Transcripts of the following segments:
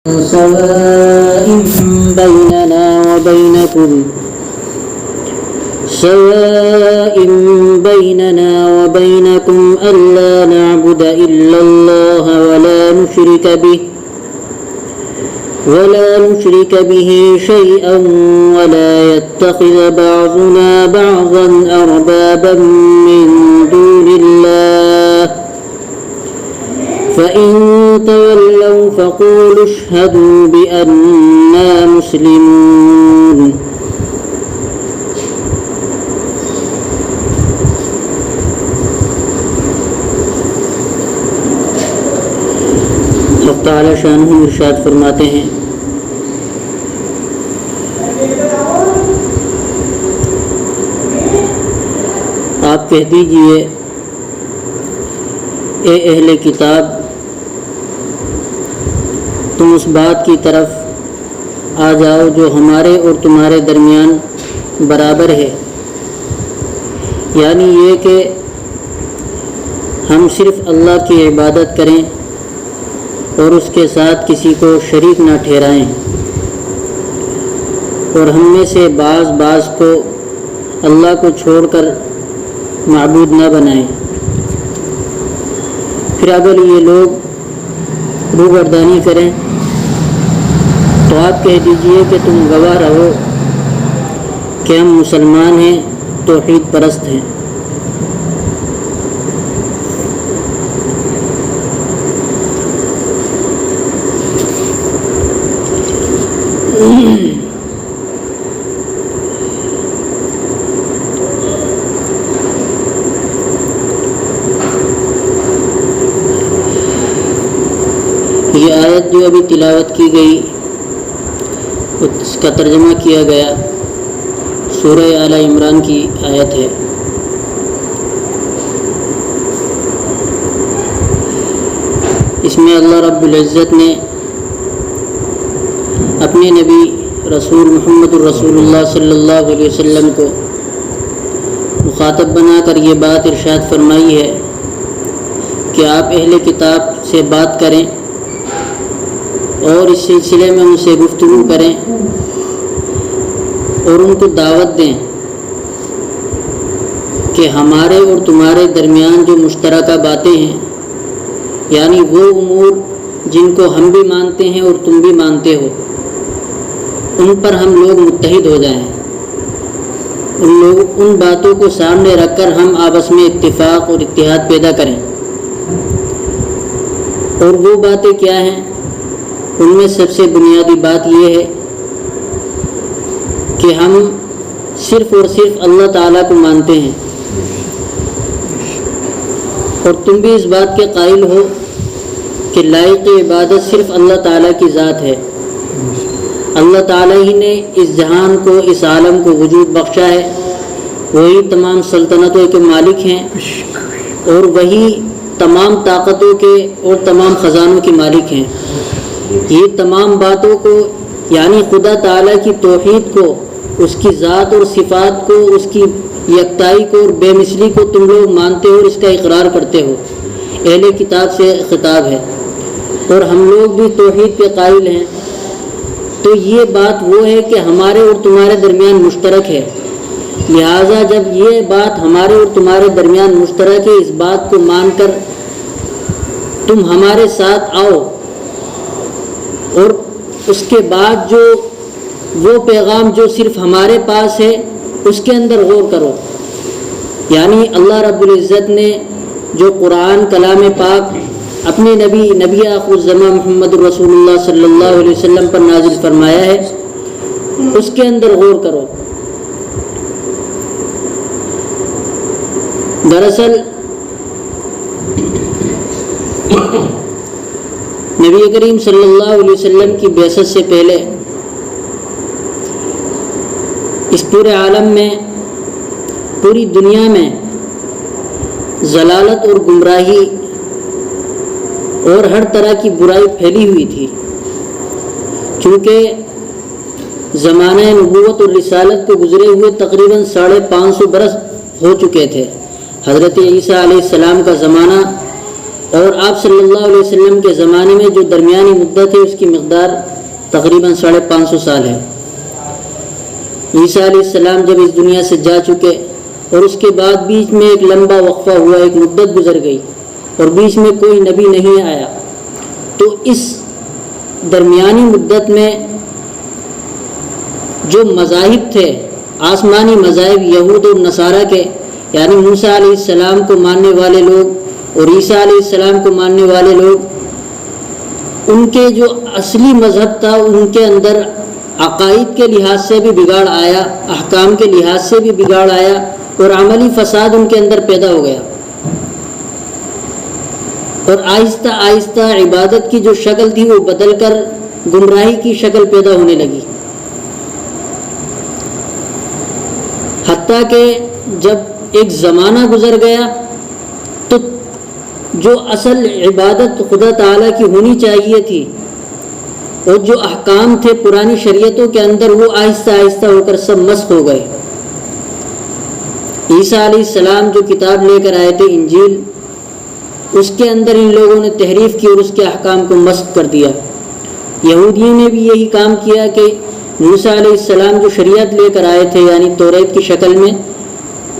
سواء بيننا وبينكم ألا نعبد إلا الله ولا نشرك به شيئا ولا يتخذ بعضنا بعضا أربابا من دون الله فإن تولوا فقولوا اشهدوا بأننا مسلمون. اللہ تعالی شانہ ارشاد فرماتے ہیں، آپ کہہ دیجئے اے اہل کتاب، تم اس بات کی طرف آ جاؤ جو ہمارے اور تمہارے درمیان برابر ہے، یعنی یہ کہ ہم صرف اللہ کی عبادت کریں اور اس کے ساتھ کسی کو شریک نہ ٹھہرائیں، اور ہم میں سے بعض کو اللہ کو چھوڑ کر معبود نہ بنائیں۔ پھر اگر یہ لوگ روگردانی کریں تو آپ کہہ دیجئے کہ تم گواہ رہو کہ ہم مسلمان ہیں، توحید پرست ہیں۔ یہ آیت جو ابھی تلاوت کی گئی اس کا ترجمہ کیا گیا سورہ آل عمران کی آیت ہے۔ اس میں اللہ رب العزت نے اپنے نبی رسول محمد الرسول اللہ صلی اللہ علیہ وسلم کو مخاطب بنا کر یہ بات ارشاد فرمائی ہے کہ آپ اہل کتاب سے بات کریں اور اس سلسلے میں ان سے گفتگو کریں اور ان کو دعوت دیں کہ ہمارے اور تمہارے درمیان جو مشترکہ باتیں ہیں، یعنی وہ امور جن کو ہم بھی مانتے ہیں اور تم بھی مانتے ہو، ان پر ہم لوگ متحد ہو جائیں، ان باتوں کو سامنے رکھ کر ہم آپس میں اتفاق اور اتحاد پیدا کریں۔ اور وہ باتیں کیا ہیں؟ ان میں سب سے بنیادی بات یہ ہے کہ ہم صرف اور صرف اللہ تعالیٰ کو مانتے ہیں، اور تم بھی اس بات کے قائل ہو کہ لائق عبادت صرف اللہ تعالیٰ کی ذات ہے۔ اللہ تعالیٰ ہی نے اس جہان کو، اس عالم کو وجود بخشا ہے، وہی تمام سلطنتوں کے مالک ہیں اور وہی تمام طاقتوں کے اور تمام خزانوں کے مالک ہیں۔ یہ تمام باتوں کو، یعنی خدا تعالیٰ کی توحید کو، اس کی ذات اور صفات کو، اس کی یکتائی کو اور بے مثلی کو تم لوگ مانتے ہو اور اس کا اقرار کرتے ہو۔ اہل کتاب سے خطاب ہے اور ہم لوگ بھی توحید کے قائل ہیں، تو یہ بات وہ ہے کہ ہمارے اور تمہارے درمیان مشترک ہے۔ لہٰذا جب یہ بات ہمارے اور تمہارے درمیان مشترک ہے، اس بات کو مان کر تم ہمارے ساتھ آؤ، اور اس کے بعد جو وہ پیغام جو صرف ہمارے پاس ہے اس کے اندر غور کرو۔ یعنی اللہ رب العزت نے جو قرآن کلام پاک اپنے نبی آخر الزمان محمد الرسول اللہ صلی اللہ علیہ وسلم پر نازل فرمایا ہے، اس کے اندر غور کرو۔ دراصل نبی کریم صلی اللہ علیہ وسلم کی بعثت سے پہلے اس پورے عالم میں، پوری دنیا میں ضلالت اور گمراہی اور ہر طرح کی برائی پھیلی ہوئی تھی، چونکہ زمانہ نبوت اور رسالت کو گزرے ہوئے تقریباً 550 برس ہو چکے تھے۔ حضرت عیسیٰ علیہ السلام کا زمانہ اور آپ صلی اللہ علیہ وسلم کے زمانے میں جو درمیانی مدت ہے اس کی مقدار تقریباً 550 سال ہے۔ عیسیٰ علیہ السلام جب اس دنیا سے جا چکے اور اس کے بعد بیچ میں ایک لمبا وقفہ ہوا، ایک مدت گزر گئی اور بیچ میں کوئی نبی نہیں آیا، تو اس درمیانی مدت میں جو مذاہب تھے، آسمانی مذاہب یہود اور نصارہ کے، یعنی موسیٰ علیہ السلام کو ماننے والے لوگ اور عیسیٰ علیہ السلام کو ماننے والے لوگ، ان کے جو اصلی مذہب تھا ان کے اندر عقائد کے لحاظ سے بھی بگاڑ آیا، احکام کے لحاظ سے بھی بگاڑ آیا اور عملی فساد ان کے اندر پیدا ہو گیا، اور آہستہ آہستہ عبادت کی جو شکل تھی وہ بدل کر گمراہی کی شکل پیدا ہونے لگی، حتیٰ کہ جب ایک زمانہ گزر گیا تو جو اصل عبادت خدا تعالیٰ کی ہونی چاہیے تھی اور جو احکام تھے پرانی شریعتوں کے اندر، وہ آہستہ آہستہ ہو کر سب مسخ ہو گئے۔ عیسیٰ علیہ السلام جو کتاب لے کر آئے تھے انجیل، اس کے اندر ان لوگوں نے تحریف کی اور اس کے احکام کو مسخ کر دیا۔ یہودیوں نے بھی یہی کام کیا کہ موسیٰ علیہ السلام جو شریعت لے کر آئے تھے یعنی توریت کی شکل میں،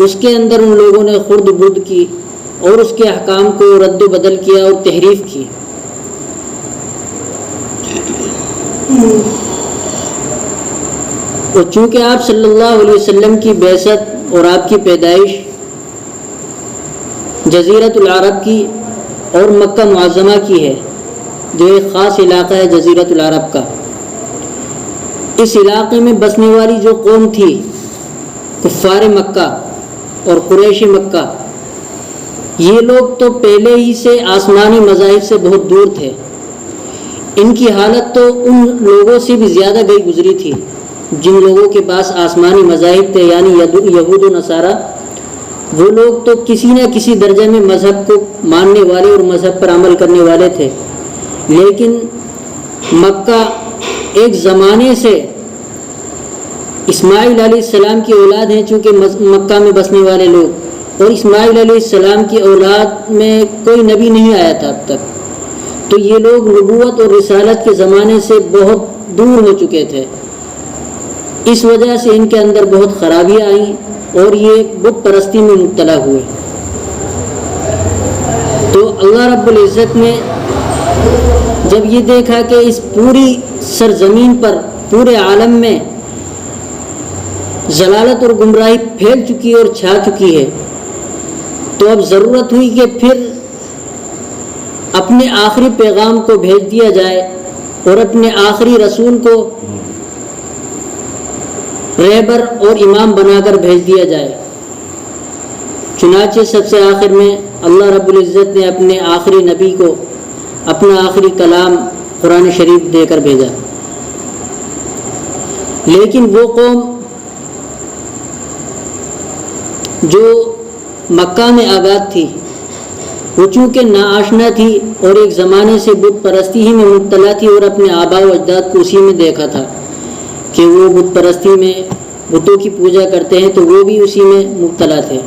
اس کے اندر ان لوگوں نے خرد برد کی اور اس کے احکام کو رد و بدل کیا اور تحریف کی۔ اور چونکہ آپ صلی اللہ علیہ وسلم کی بعثت اور آپ کی پیدائش جزیرۃ العرب کی اور مکہ معظمہ کی ہے، جو ایک خاص علاقہ ہے جزیرۃ العرب کا، اس علاقے میں بسنے والی جو قوم تھی کفار مکہ اور قریش مکہ، یہ لوگ تو پہلے ہی سے آسمانی مذاہب سے بہت دور تھے، ان کی حالت تو ان لوگوں سے بھی زیادہ گئی گزری تھی جن لوگوں کے پاس آسمانی مذاہب تھے، یعنی یہود و نصارہ۔ وہ لوگ تو کسی نہ کسی درجے میں مذہب کو ماننے والے اور مذہب پر عمل کرنے والے تھے، لیکن مکہ ایک زمانے سے اسماعیل علیہ السلام کی اولاد ہیں، چونکہ مکہ میں بسنے والے لوگ، اور اسماعیل علیہ السلام کی اولاد میں کوئی نبی نہیں آیا تھا اب تک، تو یہ لوگ نبوت اور رسالت کے زمانے سے بہت دور ہو چکے تھے۔ اس وجہ سے ان کے اندر بہت خرابیاں آئیں اور یہ بت پرستی میں مبتلا ہوئے۔ تو اللہ رب العزت نے جب یہ دیکھا کہ اس پوری سرزمین پر، پورے عالم میں ضلالت اور گمراہی پھیل چکی اور چھا چکی ہے، تو اب ضرورت ہوئی کہ پھر اپنے آخری پیغام کو بھیج دیا جائے اور اپنے آخری رسول کو رہبر اور امام بنا کر بھیج دیا جائے۔ چنانچہ سب سے آخر میں اللہ رب العزت نے اپنے آخری نبی کو اپنا آخری کلام قرآن شریف دے کر بھیجا۔ لیکن وہ قوم جو مکہ میں آباد تھی، وہ چونکہ ناآشنا تھی اور ایک زمانے سے بت پرستی ہی میں مبتلا تھی اور اپنے آباء و اجداد کو اسی میں دیکھا تھا کہ وہ بت پرستی میں بتوں کی پوجا کرتے ہیں، تو وہ بھی اسی میں مبتلا تھے۔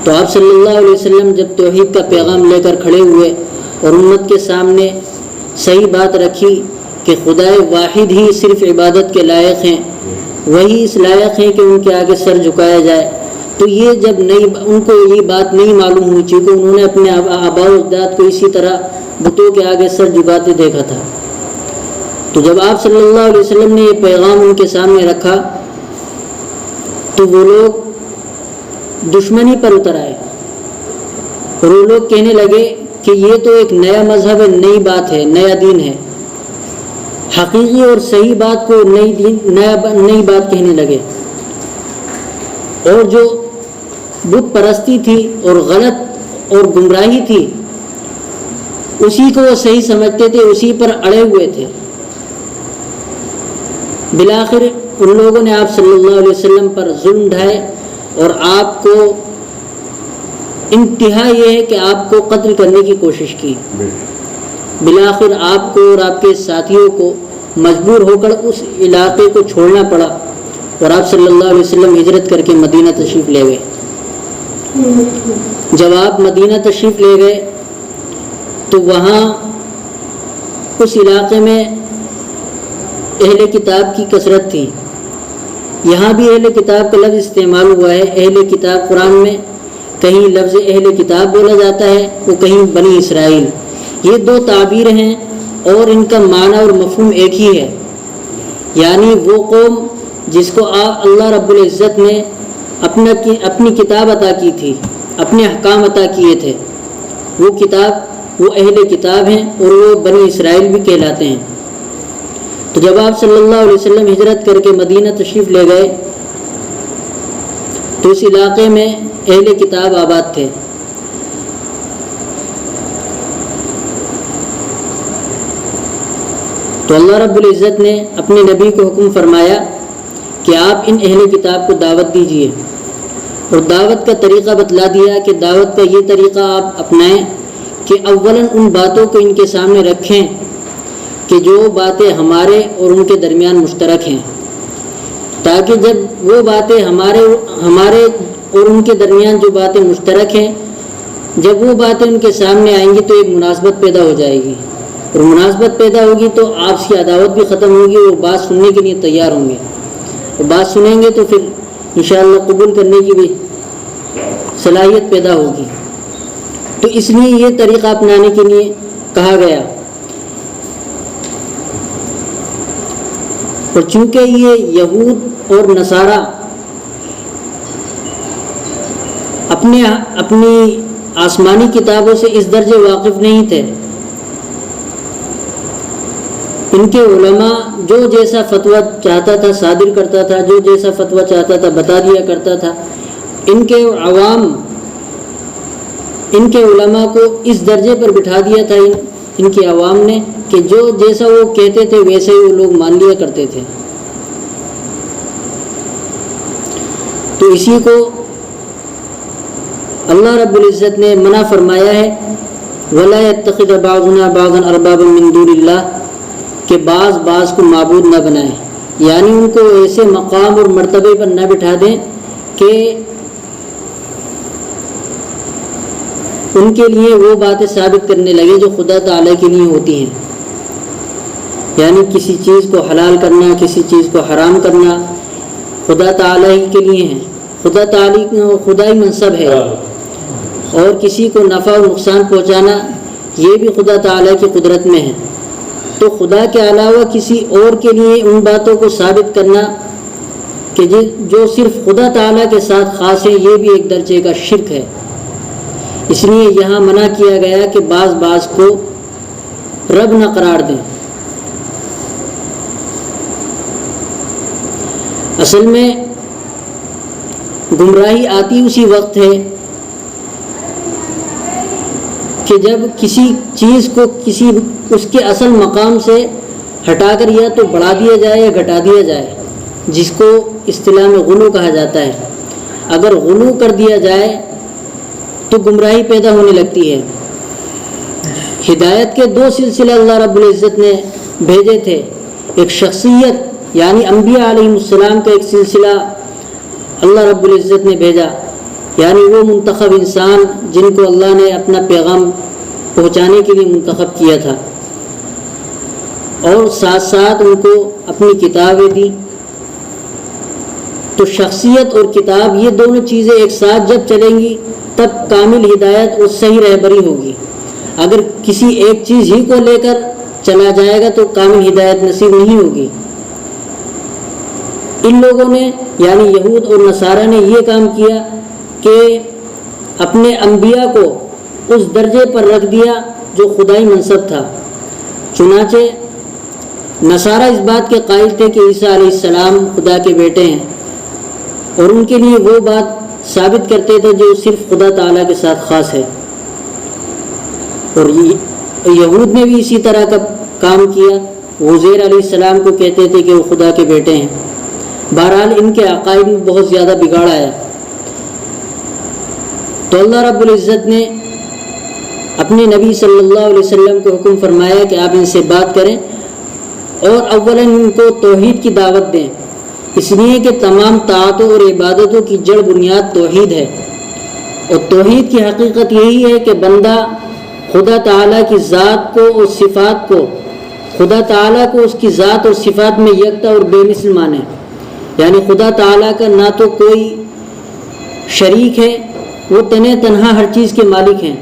تو آپ صلی اللہ علیہ وسلم جب توحید کا پیغام لے کر کھڑے ہوئے اور امت کے سامنے صحیح بات رکھی کہ خدائے واحد ہی صرف عبادت کے لائق ہیں، وہی اس لائق ہیں کہ ان کے آگے سر جھکایا جائے، تو یہ جب ان کو یہ بات نہیں معلوم ہوئی، چونکہ انہوں نے اپنے آباء و اجداد کو اسی طرح بتوں کے آگے سر جھکاتے دیکھا تھا، تو جب آپ صلی اللہ علیہ وسلم نے یہ پیغام ان کے سامنے رکھا تو وہ لوگ دشمنی پر اتر آئے اور وہ لوگ کہنے لگے کہ یہ تو ایک نیا مذہب ہے، نئی بات ہے، نیا دین ہے، حقیقی اور صحیح بات کو نئی بات کہنے لگے، اور جو بت پرستی تھی اور غلط اور گمراہی تھی اسی کو وہ صحیح سمجھتے تھے، اسی پر اڑے ہوئے تھے۔ بالآخر ان لوگوں نے آپ صلی اللہ علیہ وسلم پر ظلم ڈھائے اور آپ کو انتہا یہ ہے کہ آپ کو قتل کرنے کی کوشش کی۔ بالآخر آپ کو اور آپ کے ساتھیوں کو مجبور ہو کر اس علاقے کو چھوڑنا پڑا اور آپ صلی اللہ علیہ وسلم ہجرت کر کے مدینہ تشریف لے گئے۔ جب آپ مدینہ تشریف لے گئے تو وہاں اس علاقے میں اہل کتاب کی کثرت تھی. یہاں بھی اہل کتاب کا لفظ استعمال ہوا ہے. اہل کتاب قرآن میں کہیں لفظ اہل کتاب بولا جاتا ہے وہ کہیں بنی اسرائیل. یہ دو تعبیر ہیں اور ان کا معنی اور مفہوم ایک ہی ہے. یعنی وہ قوم جس کو اللہ رب العزت نے اپنی کتاب عطا کی تھی، اپنے احکام عطا کیے تھے، وہ کتاب وہ اہل کتاب ہیں اور وہ بنی اسرائیل بھی کہلاتے ہیں. تو جب آپ صلی اللہ علیہ وسلم ہجرت کر کے مدینہ تشریف لے گئے تو اس علاقے میں اہل کتاب آباد تھے. تو اللہ رب العزت نے اپنے نبی کو حکم فرمایا کہ آپ ان اہل کتاب کو دعوت دیجیے، اور دعوت کا طریقہ بتلا دیا کہ دعوت کا یہ طریقہ آپ اپنائیں کہ اولاً ان باتوں کو ان کے سامنے رکھیں کہ جو باتیں ہمارے اور ان کے درمیان مشترک ہیں، تاکہ جب وہ باتیں ہمارے اور ان کے درمیان جو باتیں مشترک ہیں، جب وہ باتیں ان کے سامنے آئیں گی تو ایک مناسبت پیدا ہو جائے گی، اور مناسبت پیدا ہوگی تو آپسی عداوت بھی ختم ہوگی اور بات سننے کے لیے تیار ہوں گے، اور بات سنیں گے تو پھر انشاءاللہ قبول کرنے کی بھی صلاحیت پیدا ہوگی. تو اس لیے یہ طریقہ اپنانے کے لیے کہا گیا. اور چونکہ یہ یہود اور نصارہ اپنی آسمانی کتابوں سے اس درجے واقف نہیں تھے، ان کے علماء جو جیسا فتویٰ چاہتا تھا صادر کرتا تھا، جو جیسا فتویٰ چاہتا تھا بتا دیا کرتا تھا. ان کے علماء کو اس درجے پر بٹھا دیا تھا ان کی عوام نے کہ جو جیسا وہ کہتے تھے ویسے ہی وہ لوگ مان لیا کرتے تھے. تو اسی کو اللہ رب العزت نے منع فرمایا ہے وَلَا يَتَّخِذَ بَعْضُنَا بَعْضًا أَرْبَابًا مِّن دُونِ اللَّهِ کہ بعض کو معبود نہ بنائیں، یعنی ان کو ایسے مقام اور مرتبے پر نہ بٹھا دیں کہ ان کے لیے وہ باتیں ثابت کرنے لگے جو خدا تعالیٰ کے لیے ہوتی ہیں. یعنی کسی چیز کو حلال کرنا، کسی چیز کو حرام کرنا خدا تعالیٰ ہی کے لیے ہے، خدائی منصب ہے، اور کسی کو نفع و نقصان پہنچانا یہ بھی خدا تعالیٰ کی قدرت میں ہے. تو خدا کے علاوہ کسی اور کے لیے ان باتوں کو ثابت کرنا کہ جو صرف خدا تعالیٰ کے ساتھ خاص ہے، یہ بھی ایک درجے کا شرک ہے. اس لیے یہاں منع کیا گیا کہ بعض کو رب نہ قرار دیں. اصل میں گمراہی آتی اسی وقت ہے کہ جب کسی چیز کو اس کے اصل مقام سے ہٹا کر یا تو بڑھا دیا جائے یا گھٹا دیا جائے، جس کو اصطلاح میں غلو کہا جاتا ہے. اگر غلو کر دیا جائے تو گمراہی پیدا ہونے لگتی ہے. ہدایت کے دو سلسلے اللہ رب العزت نے بھیجے تھے، ایک شخصیت یعنی انبیاء علیہ السلام کا ایک سلسلہ اللہ رب العزت نے بھیجا، یعنی وہ منتخب انسان جن کو اللہ نے اپنا پیغام پہنچانے کے لیے منتخب کیا تھا، اور ساتھ ساتھ ان کو اپنی کتابیں دی. تو شخصیت اور کتاب یہ دونوں چیزیں ایک ساتھ جب چلیں گی تب کامل ہدایت اور صحیح رہبری ہوگی. اگر کسی ایک چیز ہی کو لے کر چلا جائے گا تو کامل ہدایت نصیب نہیں ہوگی. ان لوگوں نے یعنی یہود اور نصارہ نے یہ کام کیا کہ اپنے انبیاء کو اس درجے پر رکھ دیا جو خدائی منصب تھا. چنانچہ نصارہ اس بات کے قائل تھے کہ عیسیٰ علیہ السلام خدا کے بیٹے ہیں، اور ان کے لیے وہ بات ثابت کرتے تھے جو صرف خدا تعالیٰ کے ساتھ خاص ہے. اور یہود نے بھی اسی طرح کا کام کیا. وہ عزیر علیہ السلام کو کہتے تھے کہ وہ خدا کے بیٹے ہیں. بہرحال ان کے عقائد میں بہت زیادہ بگاڑ آیا. تو اللہ رب العزت نے اپنے نبی صلی اللہ علیہ وسلم کو حکم فرمایا کہ آپ ان سے بات کریں اور اولاً ان کو توحید کی دعوت دیں، اس لیے کہ تمام طاعتوں اور عبادتوں کی جڑ بنیاد توحید ہے. اور توحید کی حقیقت یہی ہے کہ بندہ خدا تعالیٰ کی ذات کو اور صفات کو، خدا تعالیٰ کو اس کی ذات اور صفات میں یکتا اور بے مثل مانے، یعنی خدا تعالیٰ کا نہ تو کوئی شریک ہے، وہ تنہا ہر چیز کے مالک ہیں،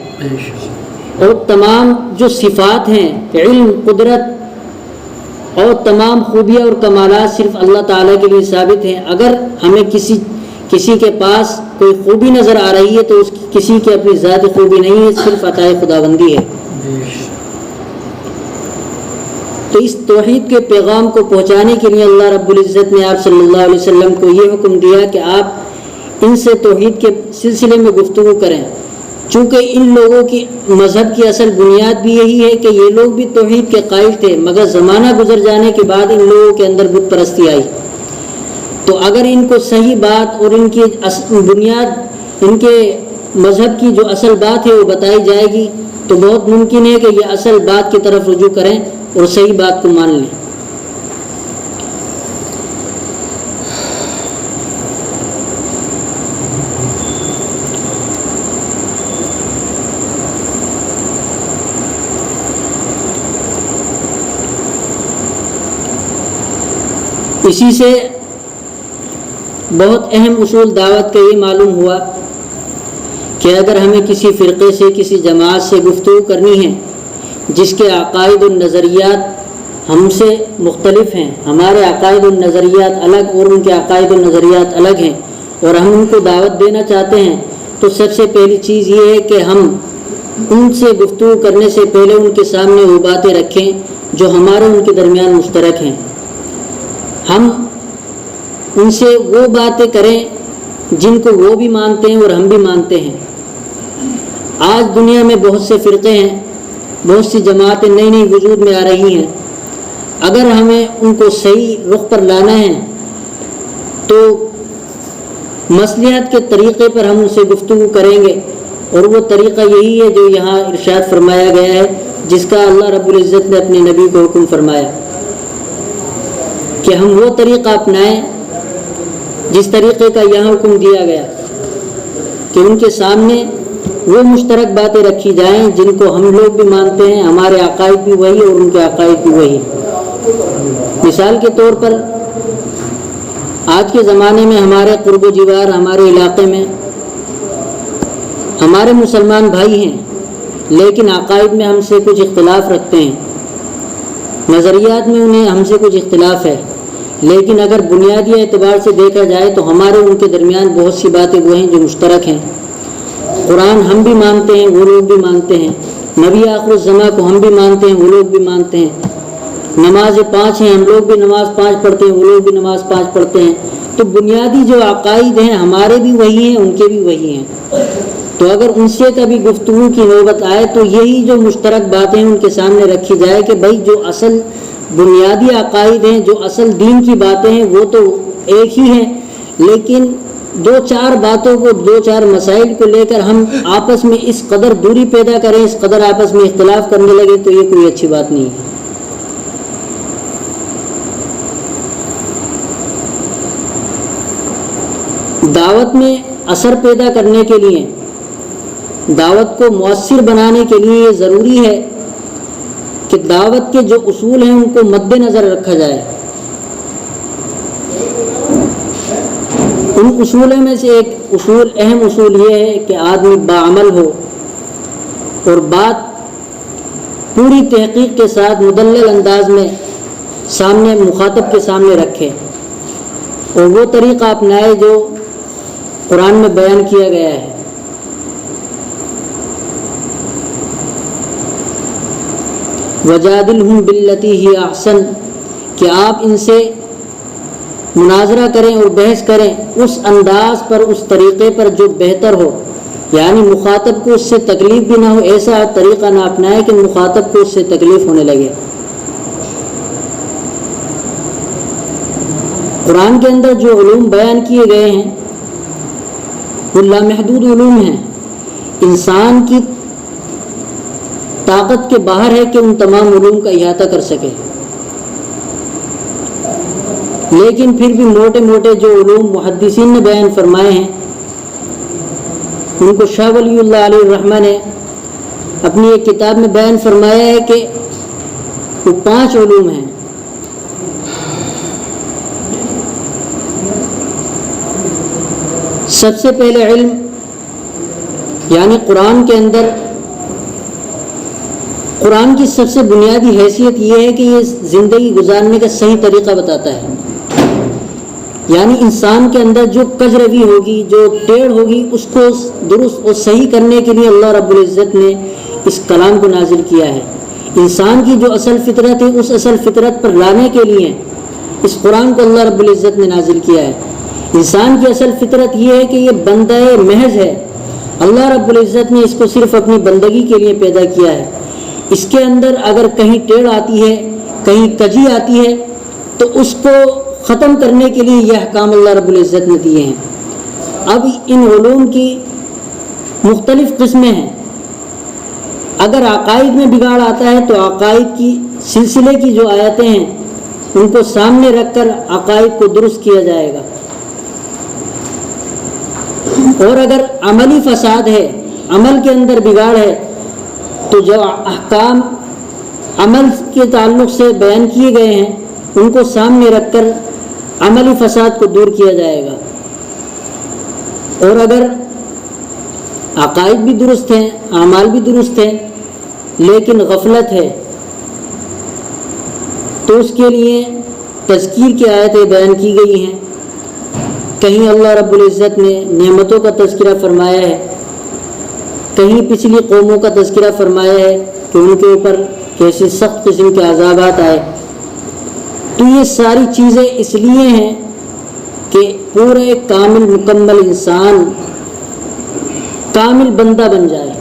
اور تمام جو صفات ہیں، علم، قدرت اور تمام خوبیاں اور کمالات صرف اللہ تعالیٰ کے لیے ثابت ہیں۔ اگر ہمیں کسی کے پاس کوئی خوبی نظر آ رہی ہے تو اس کسی کی اپنی ذاتی خوبی نہیں ہے، صرف عطائے خداوندی ہے۔ تو اس توحید کے پیغام کو پہنچانے کے لیے اللہ رب العزت نے آپ صلی اللہ علیہ وسلم کو یہ حکم دیا کہ آپ ان سے توحید کے سلسلے میں گفتگو کریں، چونکہ ان لوگوں کی مذہب کی اصل بنیاد بھی یہی ہے کہ یہ لوگ بھی توحید کے قائل تھے، مگر زمانہ گزر جانے کے بعد ان لوگوں کے اندر بت پرستی آئی۔ تو اگر ان کو صحیح بات اور ان کی بنیاد، ان کے مذہب کی جو اصل بات ہے وہ بتائی جائے گی تو بہت ممکن ہے کہ یہ اصل بات کی طرف رجوع کریں اور صحیح بات کو مان لیں۔ اسی سے بہت اہم اصول دعوت کا یہ معلوم ہوا کہ اگر ہمیں کسی فرقے سے، کسی جماعت سے گفتگو کرنی ہے جس کے عقائد و نظریات ہم سے مختلف ہیں، ہمارے عقائد و نظریات الگ اور ان کے عقائد و نظریات الگ ہیں، اور ہم ان کو دعوت دینا چاہتے ہیں، تو سب سے پہلی چیز یہ ہے کہ ہم ان سے گفتگو کرنے سے پہلے ان کے سامنے وہ باتیں رکھیں جو ہمارے ان کے درمیان مشترک ہیں۔ ہم ان سے وہ باتیں کریں جن کو وہ بھی مانتے ہیں اور ہم بھی مانتے ہیں۔ آج دنیا میں بہت سے فرقے ہیں، بہت سی جماعتیں نئی نئی وجود میں آ رہی ہیں۔ اگر ہمیں ان کو صحیح رخ پر لانا ہے تو مصلحت کے طریقے پر ہم ان سے گفتگو کریں گے، اور وہ طریقہ یہی ہے جو یہاں ارشاد فرمایا گیا ہے، جس کا اللہ رب العزت نے اپنے نبی کو حکم فرمایا کہ ہم وہ طریقہ اپنائیں جس طریقے کا یہاں حکم دیا گیا، کہ ان کے سامنے وہ مشترک باتیں رکھی جائیں جن کو ہم لوگ بھی مانتے ہیں، ہمارے عقائد بھی وہی اور ان کے عقائد بھی وہی۔ مثال کے طور پر آج کے زمانے میں ہمارے قرب و جوار، ہمارے علاقے میں ہمارے مسلمان بھائی ہیں، لیکن عقائد میں ہم سے کچھ اختلاف رکھتے ہیں، نظریات میں انہیں ہم سے کچھ اختلاف ہے، لیکن اگر بنیادی اعتبار سے دیکھا جائے تو ہمارے ان کے درمیان بہت سی باتیں وہ ہیں جو مشترک ہیں۔ قرآن ہم بھی مانتے ہیں، وہ لوگ بھی مانتے ہیں، نبی آخر الزماں کو ہم بھی مانتے ہیں، وہ لوگ بھی مانتے ہیں، نماز 5 ہیں، ہم لوگ بھی نماز 5 پڑھتے ہیں، وہ لوگ بھی نماز 5 پڑھتے ہیں۔ تو بنیادی جو عقائد ہیں ہمارے بھی وہی ہیں، ان کے بھی وہی ہیں۔ تو اگر ان سے کبھی گفتگو کی نوبت آئے تو یہی جو مشترک باتیں ان کے سامنے رکھی جائے کہ بھائی جو اصل بنیادی عقائد ہیں، جو اصل دین کی باتیں ہیں وہ تو ایک ہی ہیں، لیکن 2-4 باتوں کو، 2-4 مسائل کو لے کر ہم آپس میں اس قدر دوری پیدا کریں، اس قدر آپس میں اختلاف کرنے لگے تو یہ کوئی اچھی بات نہیں ہے۔ دعوت میں اثر پیدا کرنے کے لیے، دعوت کو مؤثر بنانے کے لیے یہ ضروری ہے کہ دعوت کے جو اصول ہیں ان کو مد نظر رکھا جائے۔ ان اصولوں میں سے ایک اصول، اہم اصول یہ ہے کہ آدمی باعمل ہو اور بات پوری تحقیق کے ساتھ مدلل انداز میں سامنے مخاطب کے سامنے رکھے، اور وہ طریقہ اپنائے جو قرآن میں بیان کیا گیا ہے۔ وَجَادِلْهُمْ بِالَّتِي هِيَ أَحْسَنُ، کہ آپ ان سے مناظرہ کریں اور بحث کریں اس انداز پر، اس طریقے پر جو بہتر ہو، یعنی مخاطب کو اس سے تکلیف بھی نہ ہو، ایسا طریقہ نہ اپنائے کہ مخاطب کو اس سے تکلیف ہونے لگے۔ قرآن کے اندر جو علوم بیان کیے گئے ہیں وہ لامحدود علوم ہیں، انسان کی طاقت کے باہر ہے کہ ان تمام علوم کا احاطہ کر سکے، لیکن پھر بھی موٹے موٹے جو علوم محدثین نے بیان فرمائے ہیں ان کو شاہ ولی اللہ علیہ الرحمہ نے اپنی ایک کتاب میں بیان فرمایا ہے کہ وہ 5 علوم ہیں. سب سے پہلے علم یعنی قرآن کے اندر قرآن کی سب سے بنیادی حیثیت یہ ہے کہ یہ زندگی گزارنے کا صحیح طریقہ بتاتا ہے. یعنی انسان کے اندر جو کج روی ہوگی، جو ٹیڑھ ہوگی، اس کو درست اور صحیح کرنے کے لیے اللہ رب العزت نے اس کلام کو نازل کیا ہے. انسان کی جو اصل فطرت ہے اس اصل فطرت پر لانے کے لیے اس قرآن کو اللہ رب العزت نے نازل کیا ہے. انسان کی اصل فطرت یہ ہے کہ یہ بندہ محض ہے. اللہ رب العزت نے اس کو صرف اپنی بندگی کے لیے پیدا کیا ہے. اس کے اندر اگر کہیں ٹیڑھ آتی ہے، کہیں کجی آتی ہے، تو اس کو ختم کرنے کے لیے یہ احکام اللہ رب العزت نے دیے ہیں. اب ان علوم کی مختلف قسمیں ہیں. اگر عقائد میں بگاڑ آتا ہے تو عقائد کی سلسلے کی جو آیتیں ہیں ان کو سامنے رکھ کر عقائد کو درست کیا جائے گا. اور اگر عملی فساد ہے، عمل کے اندر بگاڑ ہے، تو جو احکام عمل کے تعلق سے بیان کیے گئے ہیں ان کو سامنے رکھ کر عملی فساد کو دور کیا جائے گا. اور اگر عقائد بھی درست ہیں، اعمال بھی درست ہیں، لیکن غفلت ہے، تو اس کے لیے تذکیر کی آیتیں بیان کی گئی ہیں. کہیں اللہ رب العزت نے نعمتوں کا تذکرہ فرمایا ہے، کہیں پچھلی قوموں کا تذکرہ فرمایا ہے کہ ان کے اوپر کیسے سخت قسم کے عذابات آئے. تو یہ ساری چیزیں اس لیے ہیں کہ پورا ایک کامل مکمل انسان، کامل بندہ بن جائے.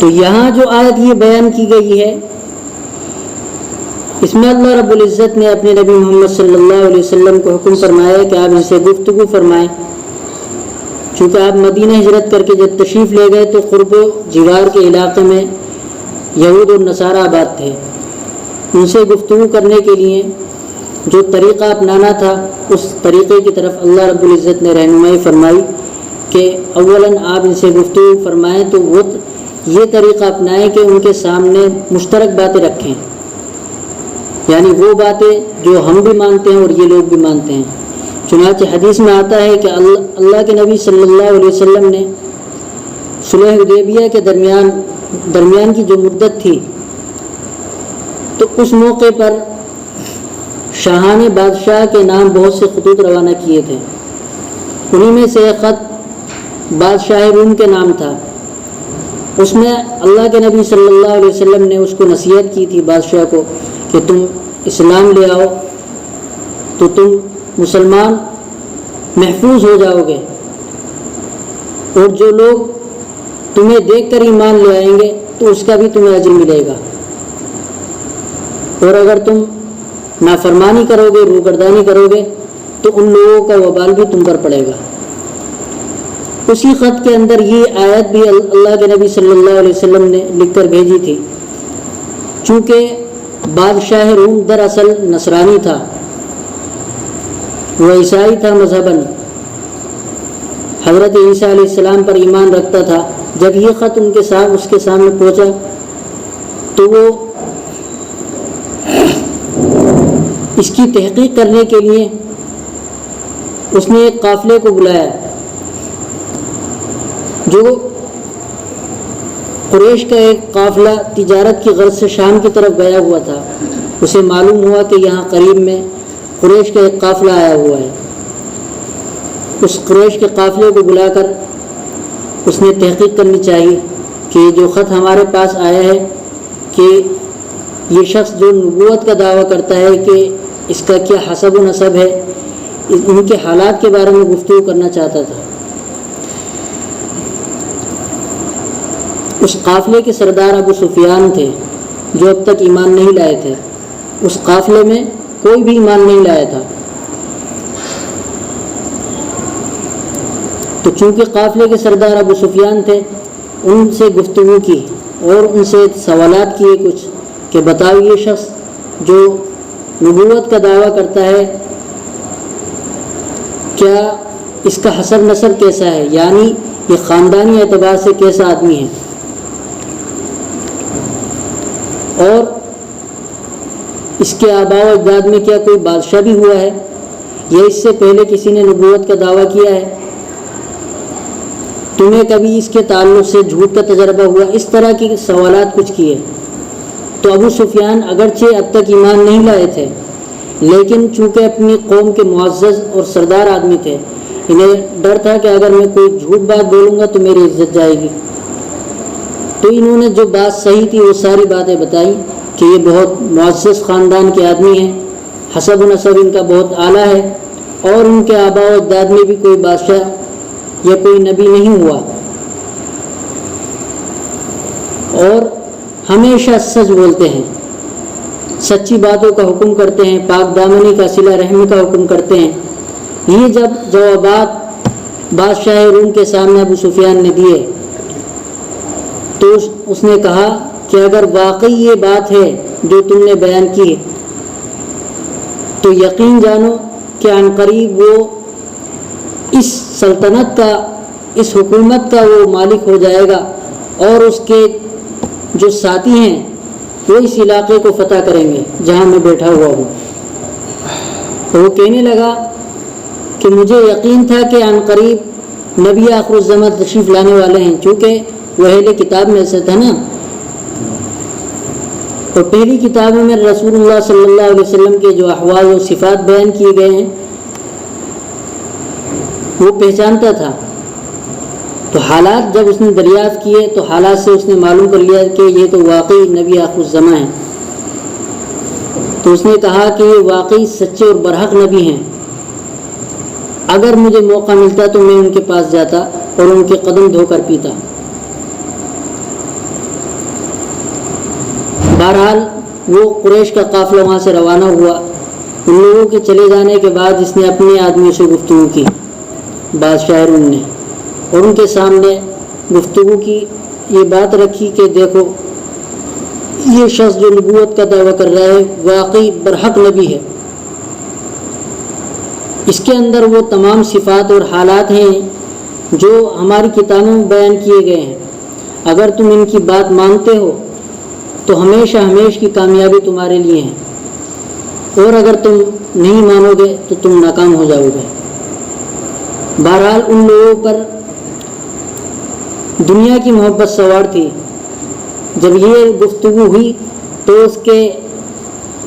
تو یہاں جو آیت یہ بیان کی گئی ہے اس میں اللہ رب العزت نے اپنے نبی محمد صلی اللہ علیہ وسلم کو حکم فرمایا کہ آپ ان سے گفتگو فرمائیں. چونکہ آپ مدینہ ہجرت کر کے جب تشریف لے گئے تو قرب و جوار کے علاقے میں یہود اور نصارہ آباد تھے. ان سے گفتگو کرنے کے لیے جو طریقہ اپنانا تھا اس طریقے کی طرف اللہ رب العزت نے رہنمائی فرمائی کہ اولاً آپ ان سے گفتگو فرمائیں تو وہ یہ طریقہ اپنائیں کہ ان کے سامنے مشترک باتیں رکھیں، یعنی وہ باتیں جو ہم بھی مانتے ہیں اور یہ لوگ بھی مانتے ہیں. چنانچہ حدیث میں آتا ہے کہ اللہ کے نبی صلی اللہ علیہ وسلم نے صلح حدیبیہ کے درمیان کی جو مدت تھی تو اس موقع پر شاہان بادشاہ کے نام بہت سے خطوط روانہ کیے تھے. انہی میں سے ایک خط بادشاہ روم کے نام تھا. اس میں اللہ کے نبی صلی اللہ علیہ وسلم نے اس کو نصیحت کی تھی بادشاہ کو کہ تم اسلام لے آؤ تو تم مسلمان محفوظ ہو جاؤ گے، اور جو لوگ تمہیں دیکھ کر ایمان لے آئیں گے تو اس کا بھی تمہیں اجر ملے گا، اور اگر تم نافرمانی کرو گے، روگردانی کرو گے تو ان لوگوں کا وبال بھی تم پر پڑے گا. اسی خط کے اندر یہ آیت بھی اللہ کے نبی صلی اللہ علیہ وسلم نے لکھ کر بھیجی تھی. چونکہ بادشاہ روم دراصل نصرانی تھا، وہ عیسائی تھا مذہباً، حضرت عیسیٰ علیہ السلام پر ایمان رکھتا تھا. جب یہ خط اس کے سامنے پہنچا تو وہ اس کی تحقیق کرنے کے لیے اس نے ایک قافلے کو بلایا جو قریش کا ایک قافلہ تجارت کی غرض سے شام کی طرف گیا ہوا تھا. اسے معلوم ہوا کہ یہاں قریب میں قریش کا ایک قافلہ آیا ہوا ہے. اس قریش کے قافلے کو بلا کر اس نے تحقیق کرنی چاہیے کہ جو خط ہمارے پاس آیا ہے کہ یہ شخص جو نبوت کا دعویٰ کرتا ہے کہ اس کا کیا حسب و نسب ہے، ان کے حالات کے بارے میں گفتگو کرنا چاہتا تھا. اس قافلے کے سردار ابو سفیان تھے جو اب تک ایمان نہیں لائے تھے. اس قافلے میں کوئی بھی ایمان نہیں لایا تھا. تو چونکہ قافلے کے سردار ابو سفیان تھے، ان سے گفتگو کی اور ان سے سوالات کیے کچھ کہ بتاؤ یہ شخص جو نبوت کا دعویٰ کرتا ہے کیا اس کا حسب نسب کیسا ہے، یعنی یہ خاندانی اعتبار سے کیسا آدمی ہے، اور اس کے آباء و اجداد میں کیا کوئی بادشاہ بھی ہوا ہے یا اس سے پہلے کسی نے نبوت کا دعویٰ کیا ہے، تمہیں کبھی اس کے تعلق سے جھوٹ کا تجربہ ہوا، اس طرح کے سوالات کچھ کیے۔ تو ابو سفیان اگرچہ اب تک ایمان نہیں لائے تھے، لیکن چونکہ اپنی قوم کے معزز اور سردار آدمی تھے، انہیں ڈر تھا کہ اگر میں کوئی جھوٹ بات بولوں گا تو میری عزت جائے گی، تو انہوں نے جو بات صحیح تھی وہ ساری باتیں بتائیں کہ یہ بہت معزز خاندان کے آدمی ہیں، حسب و نسب ان کا بہت اعلیٰ ہے، اور ان کے آباء و اجداد میں بھی کوئی بادشاہ یا کوئی نبی نہیں ہوا، اور ہمیشہ سچ بولتے ہیں، سچی باتوں کا حکم کرتے ہیں، پاک دامنی کا صلہ رحمی کا حکم کرتے ہیں۔ یہ جب جوابات بادشاہ روم کے سامنے ابو سفیان نے دیے تو اس نے کہا کہ اگر واقعی یہ بات ہے جو تم نے بیان کی تو یقین جانو کہ عن قریب وہ اس سلطنت کا، اس حکومت کا وہ مالک ہو جائے گا، اور اس کے جو ساتھی ہیں وہ اس علاقے کو فتح کریں گے جہاں میں بیٹھا ہوا ہوں۔ تو وہ کہنے لگا کہ مجھے یقین تھا کہ عن قریب نبی آخر الزمان تشریف لانے والے ہیں، چونکہ وہ اہل کتاب میں سے تھا نا، اور پہلی کتابوں میں رسول اللہ صلی اللہ علیہ وسلم کے جو احوال و صفات بیان کیے گئے ہیں وہ پہچانتا تھا۔ تو حالات جب اس نے دریافت کیے تو حالات سے اس نے معلوم کر لیا کہ یہ تو واقعی نبی آخر الزمان ہیں۔ تو اس نے کہا کہ یہ واقعی سچے اور برحق نبی ہیں، اگر مجھے موقع ملتا تو میں ان کے پاس جاتا اور ان کے قدم دھو کر پیتا۔ بہرحال وہ قریش کا قافلہ وہاں سے روانہ ہوا۔ ان لوگوں کے چلے جانے کے بعد اس نے اپنے آدمیوں سے گفتگو کی، بادشاہ روم نے، اور ان کے سامنے گفتگو کی، یہ بات رکھی کہ دیکھو یہ شخص جو نبوت کا دعویٰ کر رہا ہے واقعی برحق نبی ہے، اس کے اندر وہ تمام صفات اور حالات ہیں جو ہماری کتابوں میں بیان کیے گئے ہیں، اگر تم ان کی بات مانتے ہو تو ہمیشہ ہمیشہ کی کامیابی تمہارے لیے ہے، اور اگر تم نہیں مانو گے تو تم ناکام ہو جاؤ گے۔ بہرحال ان لوگوں پر دنیا کی محبت سوار تھی۔ جب یہ گفتگو ہوئی تو اس کے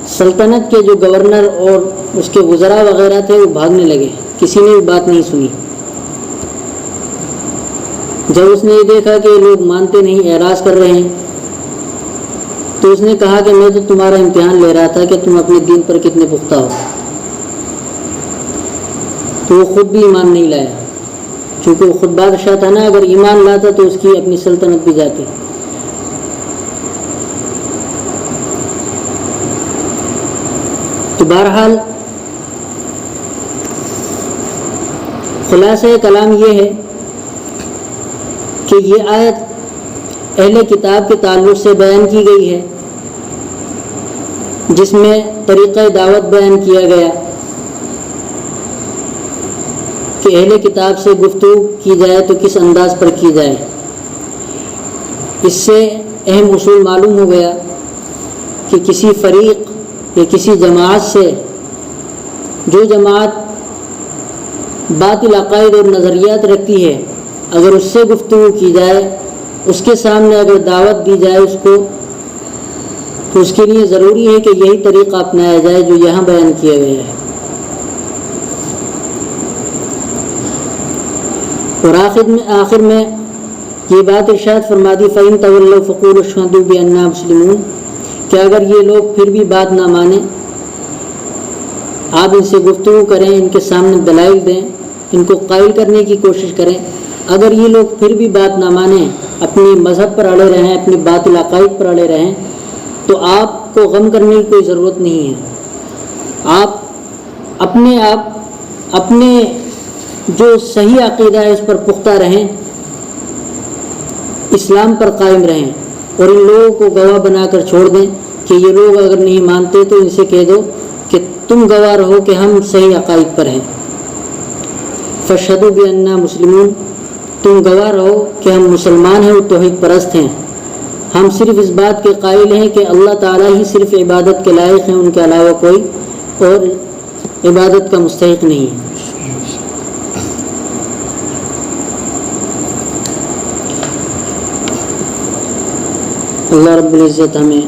سلطنت کے جو گورنر اور اس کے وزراء وغیرہ تھے وہ بھاگنے لگے، کسی نے بھی بات نہیں سنی۔ جب اس نے یہ دیکھا کہ یہ لوگ مانتے نہیں، اعراض کر رہے ہیں، تو اس نے کہا کہ میں تو تمہارا امتحان لے رہا تھا کہ تم اپنے دین پر کتنے پختہ ہو۔ تو وہ خود بھی ایمان نہیں لایا، چونکہ وہ خود بادشاہ تھا نا، اگر ایمان لاتا تو اس کی اپنی سلطنت بھی جاتی۔ تو بہرحال خلاصہ کلام یہ ہے کہ یہ آیت اہل کتاب کے تعلق سے بیان کی گئی ہے، جس میں طریقہ دعوت بیان کیا گیا کہ اہل کتاب سے گفتگو کی جائے تو کس انداز پر کی جائے۔ اس سے اہم اصول معلوم ہو گیا کہ کسی فریق یا کسی جماعت سے، جو جماعت باطل عقائد اور نظریات رکھتی ہے، اگر اس سے گفتگو کی جائے، اس کے سامنے اگر دعوت دی جائے اس کو، تو اس کے لیے ضروری ہے کہ یہی طریقہ اپنایا جائے جو یہاں بیان کیا گیا ہے۔ اور آخر میں یہ بات ارشاد فرما دی فَإِن تَوَلَّوْا فَقُولُوا اشْهَدُوا بِأَنَّا مُسْلِمُونَ، کہ اگر یہ لوگ پھر بھی بات نہ مانیں، آپ ان سے گفتگو کریں، ان کے سامنے دلائل دیں، ان کو قائل کرنے کی کوشش کریں، اگر یہ لوگ پھر بھی بات نہ مانیں، اپنے مذہب پر اڑے رہیں، اپنے باطل عقائد پر اڑے رہیں، تو آپ کو غم کرنے کی کوئی ضرورت نہیں ہے۔ آپ اپنے جو صحیح عقیدہ ہے اس پر پختہ رہیں، اسلام پر قائم رہیں، اور ان لوگوں کو گواہ بنا کر چھوڑ دیں کہ یہ لوگ اگر نہیں مانتے تو ان سے کہہ دو کہ تم گواہ رہو کہ ہم صحیح عقائد پر ہیں۔ فاشہدوا بأننا مسلمون، تم گواہ رہو کہ ہم مسلمان ہیں اور توحید پرست ہیں، ہم صرف اس بات کے قائل ہیں کہ اللہ تعالیٰ ہی صرف عبادت کے لائق ہیں، ان کے علاوہ کوئی اور عبادت کا مستحق نہیں ہے۔ اللہ رب العزت ہمیں